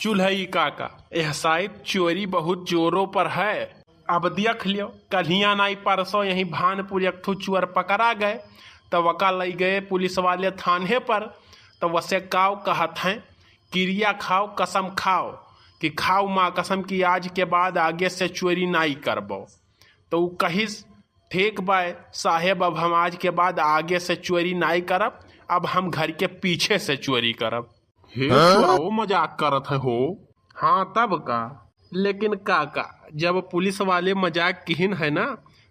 चूल्हई काका, यह शायद चोरी बहुत जोरों पर है। अब देख लियो, कलिया नाई परसों यही भानपुर एक ठो चोर पकड़ा गए, तो वका ले गए पुलिस वाले थाने पर। तो वसे काव कहत हैं, क्रिया खाओ कसम खाओ कि खाओ माँ कसम की आज के बाद आगे से चोरी नाई करबो। तो वो कहिस ठीक बाय साहेब, अब हम आज के बाद आगे से चोरी नाई करब, अब हम घर के पीछे से चोरी करब। हे चोरवो मजाक करत है हो। हाँ तब का, लेकिन काका जब पुलिस वाले मजाक किहिन है ना,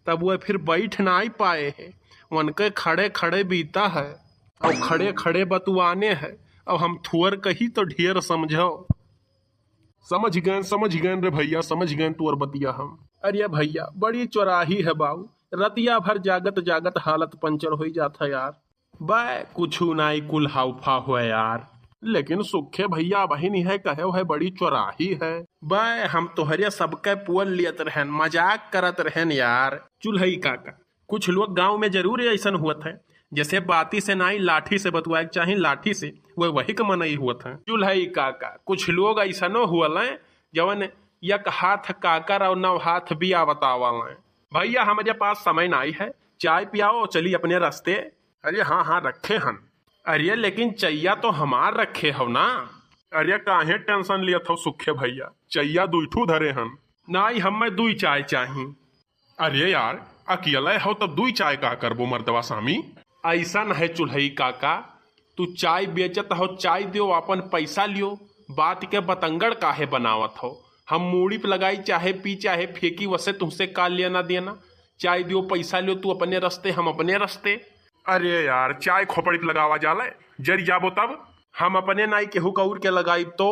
तब वह फिर बैठ ना ही पाए है, उनके खड़े खड़े बीता है और खड़े खड़े बतुआने है। अब हम थुअर कही तो ढेर समझो। समझ गए रे भैया, समझ गए तुअर बतिया हम। अरे भैया बड़ी चौराही है बाबू, रतिया भर जागत जागत हालत पंचर हो जाता यार। बाय कुछ नाई कुल हाउफा हुआ यार, लेकिन सुखे भैया बहिनी है कहे है बड़ी चौराही है। बाय हम तोहरे सबके पुअल लियत रहन, मजाक करत रहन यार। चूल्हई काका, कुछ लोग गांव में जरूर ऐसा हुआ है, जैसे बाती से नाई लाठी से बतवाए चाहे लाठी से, वह वही का मनई हुआ था। चूल्हई काका, कुछ लोग ऐसा न हुआ जवन एक हाथ काकर और 9 हाथ बिया बतावा। भैया हमारे पास समय नहीं है, चाय पियाओ चली अपने रास्ते। अरे हाँ हाँ रखे हन। अरे लेकिन चैया तो हमार रखे हो ना। अरे काहे टेंशन लिया था सुखे भैया, चैया दुईठू धरे हन। नाई हमें 2 चाय चाही। अरे यार अकेला हो तब 2 चाय का करबो मर्दवा सामी। ऐसा न है चूल्हई काका, तू चाय बेचत हो चाय दियो अपन पैसा लियो, बात के बतंगड़ काहे बनावत हो। हम मूड़ी पे लगाई चाहे पी चाहे फेंकी, वसे तुमसे का लेना देना। चाय दियो पैसा लियो, तू अपने रास्ते हम अपने रास्ते। अरे यार चाय खोपड़ी पे लगावा जाले, जरी जाबो तब हम अपने नाई केहू कौर के लगाई तो।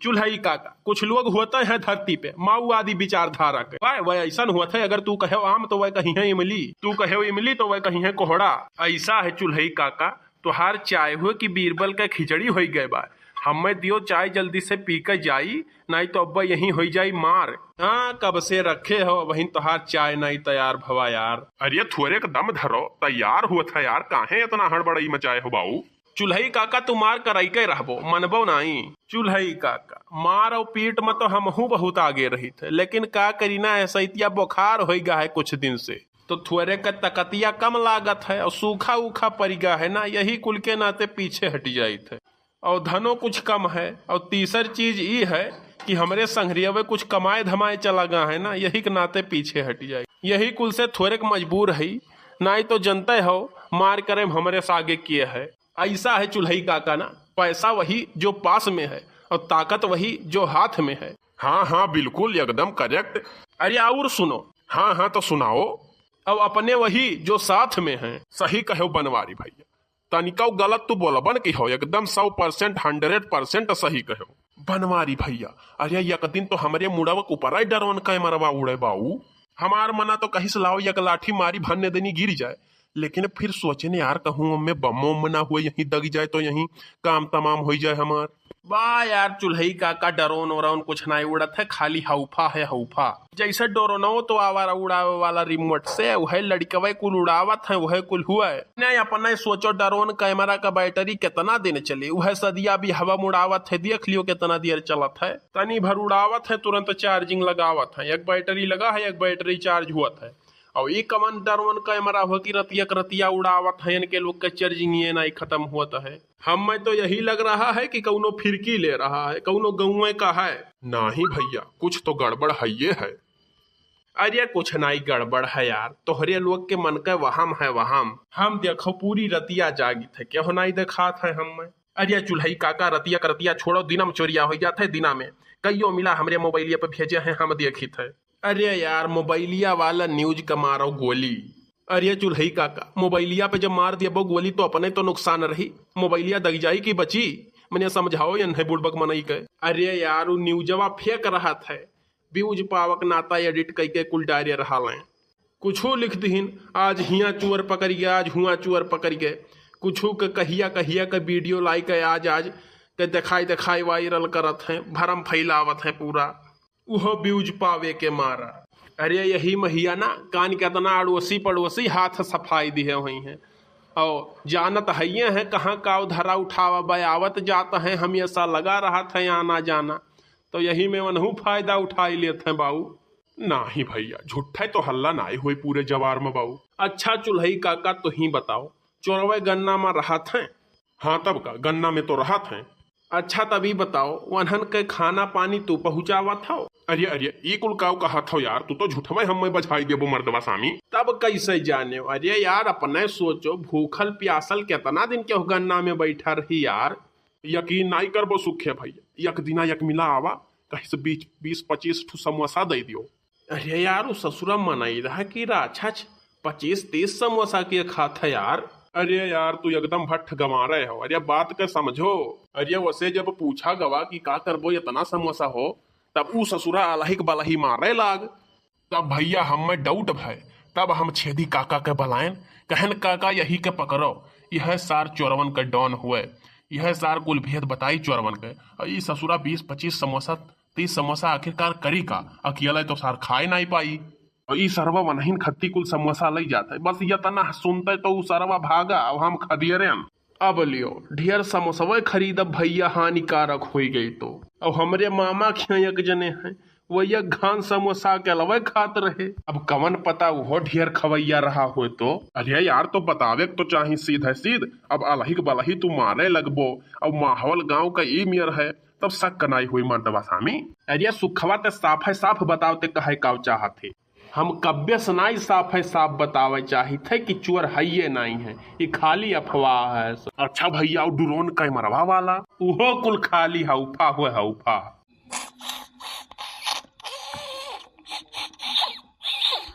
चूल्हई काका, कुछ लोग होते हैं धरती पे माओवादी विचारधारा के, वह ऐसा हुआ है, अगर तू कहे आम तो वह कहीं है इमली, तू कहे इमली तो वह कहीं है कोहड़ा। ऐसा है चूल्हई काका, तुहार चाय हुए कि बीरबल का खिचड़ी हो गए बा। हमें दियो चाय जल्दी से पी कर जाई, नहीं तो अब्बा यहीं हो जाई मार। हाँ कब से रखे हो वहीं तुहार चाय नहीं तैयार भवा यार। अरे थोड़े का दम धरो, तैयार हुआ था यार, काहे इतना हड़बड़ाई मचाए हो बाऊ। चूल्हई काका तू मार कर के रहबो, मनबो नहीं। चूल्हई काका, मार और पीट में तो हमहू बहुत आगे रही थे, लेकिन का करीना ऐसा इतिया बुखार हो गया है कुछ दिन से, तो थोड़े का तकतिया कम लागत है और सूखा उखा पड़ गया है ना, यही कुल के नाते पीछे हट जाये थे। और धनो कुछ कम है, और तीसर चीज ये है कि हमारे संघरिया में कुछ कमाए धमाए चला गया है ना, यही के नाते पीछे हट जाए। यही कुल से थोड़े मजबूर है, नहीं तो जनते हो मार करे हमारे सागे किए है। ऐसा है चूल्हई काका ना, पैसा वही जो पास में है और ताकत वही जो हाथ में है। हाँ हाँ बिल्कुल एकदम करेक्ट। अरे और सुनो। हाँ हाँ तो सुनाओ। अब अपने वही जो साथ में है। सही कहो बनवारी भैया, तनिका गलत तू बोला बन की हो, एकदम 100% 100% सही कहो बनवारी भैया। अरे एक दिन तो हमारे मुड़ावक ऊपर आई डरवन का मरवा उड़े बाऊ, हमार मना तो कहीं से लाओ एक लाठी मारी भन्ने देनी गिर जाए, लेकिन फिर सोचने यार कहूँ में बम ना हुए यहीं दग जाए तो यहीं काम तमाम हो जाए हमार। वाह यार चूल्हई काका, डरोन वरोन कुछ नहीं उड़त है, खाली हौफा है हौफा। जैसे डोरोनो तो आवारा उड़ावे वाला रिमोट से वह लड़कवे कुल उड़ावत है, वह कुल हुआ है नहीं। अपने सोचो डरोन कैमरा का बैटरी कितना दिन चले, वह सदिया भी हवा उड़ावत है, देख लियो कितना देर चलत है। तनी भर उड़ावत है तुरंत चार्जिंग लगावत है, एक बैटरी लगा है एक बैटरी चार्ज हुआ है। और ये कमन डरवन कैमरा हो कि रतिया उड़ावत है, इनके लोग का चार्जिंग ये नहीं खत्म होता है। हमें तो यही लग रहा है कि कौनो फिरकी ले रहा है, कौनो गाँव का है। नहीं भैया कुछ तो गड़बड़ है ये है। अरे कुछ नहीं गड़बड़ है यार, तोहरे लोग के मन का वहम है वहम। हम देखो पूरी रतिया जागी थे, क्या हो नहीं देखा था हमें। अरे चूल्हई काका रतिया करतिया छोड़ो, दिना में चोरिया हो जाता है, दिना में कईयो मिला हमरे मोबाइलिया पे भेजे हैं, हम देखी थे। अरे यार मोबाइलिया वाला न्यूज का मारो गोली। अरे चूल्हई काका, मोबाइलिया पे जब मार दिया वो गोली तो अपने तो नुकसान रही, मोबाइलिया दग जाई की बची, मैंने समझाओ या नहीं बुड़बक मनई के। अरे यार वो न्यूजवा फेंक रहा था, व्यूज पावक नाता एडिट करके कुल डायरे रहा लें, कुछो लिख दीन आज हिया चोर पकड़ गया, आज हुआ चोर पकड़ गए, कुछो के कहिया का वीडियो लाइक है, आज के दिखाई वायरल करत हैं, भरम फैलावत है पूरा, वह व्यूज पावे के मारा। अरे यही महिया ना कान के तना अड़ोसी पड़ोसी हाथ सफाई दिए हुई हैं, और जानत है कहाँ का धरा उठावा बयावत जाता है, हमेशा लगा रहा था आना जाना। तो यही में वनहू फायदा उठाई लेते हैं बाऊ। नाही भैया झूठा तो हल्ला ना हुई पूरे जवार में बाऊ। अच्छा चुल्हई काका तो ही बताओ, चोरवे गन्ना में राहत हैं? हाँ तब का गन्ना में तो राहत हैं। अच्छा तभी बताओ वनहन के खाना पानी तू पहुँचावा था? अरे अरे ये कुल काव कहा था यार, तू तो झूठवे हम बझाई देबो मर्दवा सामी। तब कैसे जाने? अरे यार अपने सोचो, भूखल प्यासल कितना दिन के गन्ना में बैठा रही यार। यकीन नहीं करबो सुखे भैया, एक दिना एक मिला आवा, कहीं से 20-25 समोसा दे दियो। अरे यार वो ससुरा मनाई रहा कि अच्छा 25-30 समोसा के खाता यार। अरे यार तू एकदम भट्ट गंवा रहे हो, अरे बात कर समझो। अरे वैसे जब पूछा गवा कि का करबो इतना समोसा हो, तब ऊ ससुरा अलहिक बलही मारे लाग। तब भैया हम में डाउट भय, तब हम छेदी काका के बलायन, कहन काका यही के पकड़ो, यह सार चोरवन के डॉन हुए, यह सार कुल भेद बताई चोरवन के। ई ससुरा 20-25 समोसा 30 समोसा आखिरकार करी का, अकेला तो सार खाए नहीं पाई। ई सरवा वनहीन खत्ती कुल समोसा ले जाते, बस ये तना सुनते तो ऊ सरवा भागा, अब हम खदियरे। अब लियो ढेर समोसा खरीदब भैया, हानिकारक हो गई तो। अब हमरे मामा खियक जने हैं वही घान समोसा के अलावा खात रहे, अब कवन पता वो ढेर खवैया रहा हो तो। अरे यार तो बतावे तो चाहे सीधे सीध, अब अलहिक बलही तू मारे लगबो, अब माहौल गांव का ई मियर है, तब शक कनाई हुई मर्दवा सामी। अरे सुखवा ते साफ है साफ बतावते कहे काव चाहते, हम कब्य सुनाई साफ है साफ बतावे चाही थे कि चोर है ये नहीं है, ये खाली अफवाह है। अच्छा भैया ड्रोन कैमरवा वाला वो कुल खाली हौफा हुए हौफा।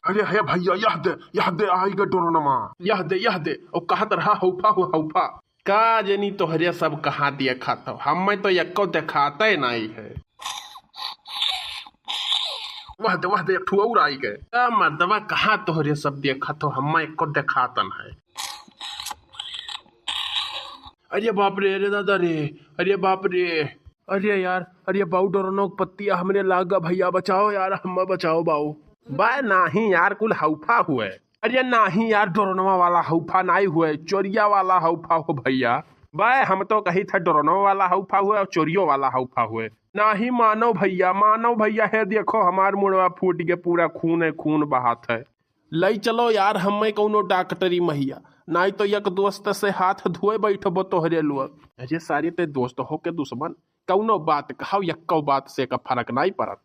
अरे है भैया यह दे आएगा ड्रोनमा, यह दे और कहत रहा हौफा हुआ हौफा। का जनी तो हरिया सब कहा दिया खाता, हमें तो यक्को दिखाते नहीं है। वह दे एक ठू और आई गए, मर्दवा कहाँ तोहरे सब देखा तो हम एक को दिखातन है। अरे बाप रे, अरे दादा रे, अरे बाप रे, अरे यार, अरे बाऊ डोरनो पत्तिया हमरे लागा भैया, बचाओ यार, हम बचाओ बाऊ। बाय नहीं यार कुल हौफा हुए, अरे नहीं यार डोरनवा वाला हौफा नहीं हुए, चोरिया वाला हौफा हो भैया। बाय हम तो कही था डोरनवा वाला हौफा हुए और चोरियों वाला हौफा हुए। नहीं मानो भैया है, देखो हमार मुड़वा फूट के पूरा खून बहात है। लई चलो यार हमें कौनो डॉक्टरी महिया, नहीं तो एक दोस्त से हाथ धोए बैठबो तोहरे लोग। अरे सारे ते दोस्त हो के दुश्मन, कौनो बात कहो यक्को बात से का फर्क नहीं पड़त।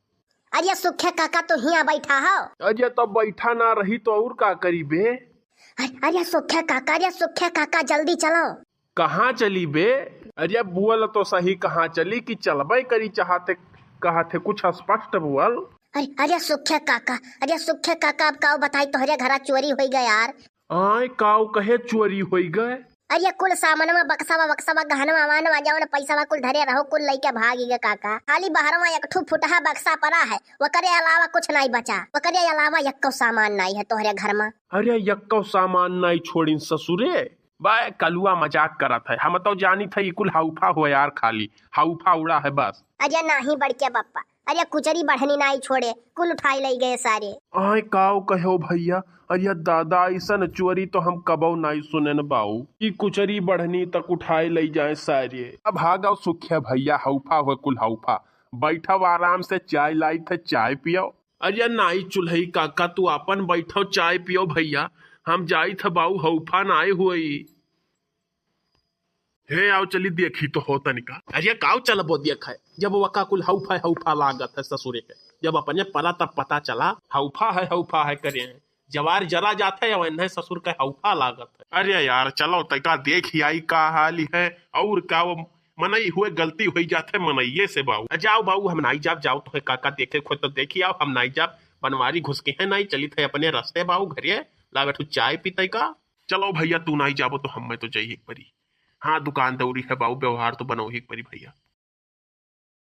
अरे सुखे काका तो हिया बैठा हो। अरे तो बैठा ना रही तो और का करी बे। अरे सुखे काका जल्दी चलो। कहाँ चली बे? अरे बुअल तो सही, कहाँ चली कि चलबे करी चाहते कहते कुछ स्पष्ट बुअल। अरे सुखे काका अब काऊ बताई तोहरे घरा चोरी हो गए यार। आय काऊ कहे चोरी हो गए? अरे कुल सामान में बक्सा गहनवा वानवा जवन पैसा कुल धरे रहो कुल लेके भागी गए काका। खाली बाहरवा एक ठू फुटहा बक्सा पड़ा है, वकरे अलावा कुछ नहीं बचा, वकरे अलावा यक्को सामान नहीं है तोहरे घर में। अरे यक्को सामान नहीं छोड़ी ससुरे, बाय कलुआ मजाक करत है, हम तो जानी थे कुल हौफा हो यार, खाली हौफा उड़ा है बस। अरे नहीं बड़के पप्पा, अरे कुचरी बढ़नी नहीं छोड़े, कुल उठाई ले गए सारे। आय काऊ कहो भैया, अरे दादा ऐसा चोरी तो हम कबो नहीं सुने न बाऊ, कि कुचरी बढ़नी तक उठाए ले जाए सारे। अब भागो सुखिया भैया, हौफा हो कुल हौफा, बैठो आराम से, चाय लाई थे चाय पियो। अरे नहीं चुल्हई काका तू अपन बैठो चाय पियो भैया, हम जाई थे बाऊ हौफा नाई हुई। हे आओ चली देखी तो हो तनिका। अरे काऊ चलबो देखा, जब वका कुल हौफा लागत है ससुरे के, जब अपने पला तब पता चला हौफा है करे हैं, जवार जरा जाते है वह ससुर का हौफा लागत है। अरे यार चलो तका देख ही आई का हाल है, और क्या वो मनई हुए गलती हुई जाते मनइये से बाऊ। जाओ बाऊ हम नहीं जाओ तो काका देखे खुद तो देखी आओ, हम नहीं जाब, बनवारी घुस के है नहीं चली थे अपने रास्ते बाऊ घरे लागत चाय पीते का। चलो भैया तू नहीं जाबो तो हमें तो जाइए परी, हाँ दुकान दौरी है बाऊ, व्यवहार तो बनो ही परी भैया।